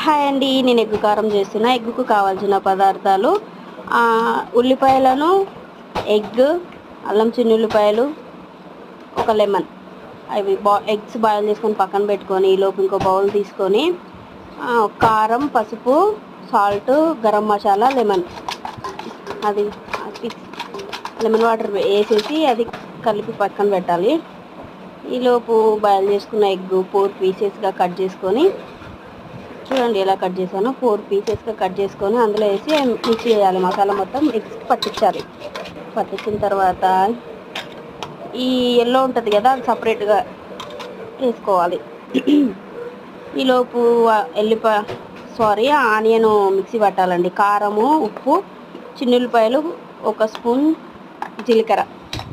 Hi అండి, నేను egg కారం చేస్తున్నా. ఎగ్గుకు కావాల్సిన పదార్థాలు ఉల్లిపాయలను, ఎగ్, అల్లం చిన్నుల్లిపాయలు, ఒక లెమన్. అవి ఎగ్స్ బాయిల్ చేసుకొని పక్కన పెట్టుకొని ఈలోపు ఇంకో బౌల్ తీసుకొని కారం, పసుపు, సాల్ట్, గరం మసాలా, లెమన్ అది లెమన్ వాటర్ వేసేసి అది కలిపి పక్కన పెట్టాలి. ఈలోపు బాయిల్ చేసుకున్న ఎగ్ 4 పీసెస్గా కట్ చేసుకొని, చూడండి ఎలా కట్ చేశాను, 4 పీసెస్గా కట్ చేసుకొని అందులో వేసి మిక్స్ చేయాలి. మసాలా మొత్తం ఎగ్స్ పట్టించాలి. పట్టించిన తర్వాత ఈ ఎల్లో ఉంటుంది కదా, అది సపరేట్గా వేసుకోవాలి. ఈలోపు ఆనియన్ మిక్సీ పట్టాలండి. కారము, ఉప్పు, చిన్నుల్లిపాయలు, 1 స్పూన్ జీలకర్ర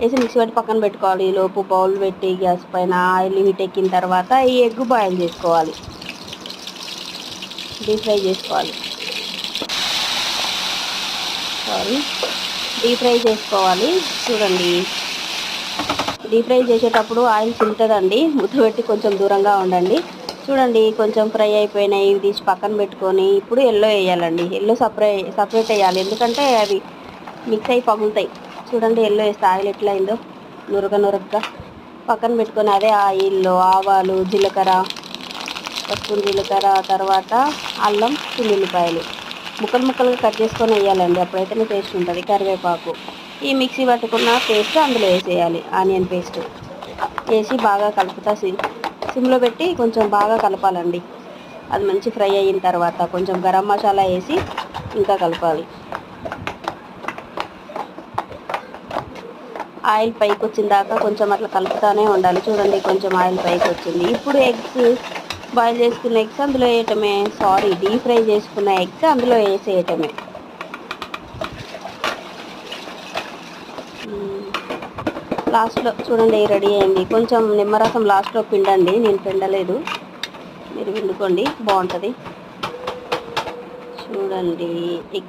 వేసి మిక్సీ పట్టి పక్కన పెట్టుకోవాలి. ఈలోపు బౌల్ పెట్టి గ్యాస్ పైన ఆయిల్ హీట్ ఎక్కిన తర్వాత ఈ ఎగ్ బాయిల్ చేసుకోవాలి, డీప్ ఫ్రై చేసుకోవాలి. చూడండి, డీప్ ఫ్రై చేసేటప్పుడు ఆయిల్ చిలుతుందండి, మూత పెట్టి కొంచెం దూరంగా ఉండండి. చూడండి, కొంచెం ఫ్రై అయిపోయినాయి. ఇవి తీసి పక్కన పెట్టుకొని ఇప్పుడు ఎల్లో వేయాలండి. ఎల్లో సపరేట్ వేయాలి, ఎందుకంటే అవి మిక్స్ అయి పగులుతాయి. చూడండి, ఎల్లో వేస్తే ఆయిల్ ఎట్లా అయిందో, నురగగా పక్కన పెట్టుకొని అదే ఆయిల్లో ఆవాలు, జీలకర్ర, 1 స్పూన్ జీలకర్ర, తర్వాత అల్లం చిన్నుల్లిపాయలు ముక్కలుగా కట్ చేసుకొని వేయాలండి, అప్పుడైతేనే టేస్ట్ ఉంటుంది. కరివేపాకు, ఈ మిక్సీ పట్టుకున్న పేస్ట్ అందులో వేసేయాలి. ఆనియన్ పేస్ట్ వేసి బాగా కలుపుతా సిమ్లో పెట్టి కొంచెం బాగా కలపాలండి. అది మంచి ఫ్రై అయిన తర్వాత కొంచెం గరం మసాలా వేసి ఇంకా కలపాలి. ఆయిల్ పైకి వచ్చిన దాకా కొంచెం అట్లా కలుపుతూనే ఉండాలి. చూడండి, కొంచెం ఆయిల్ పైకి వచ్చింది. ఇప్పుడు బాయిల్ చేసుకున్న ఎగ్స్ అందులో వేయటమే, డీప్ ఫ్రై చేసుకున్న ఎగ్స్ అందులో వేసేయటమే. లాస్ట్లో చూడండి రెడీ అయింది. కొంచెం నిమ్మరసం లాస్ట్లో పిండండి, నేను పిండలేదు, మీరు పిండుకోండి, బాగుంటుంది. చూడండి, ఎగ్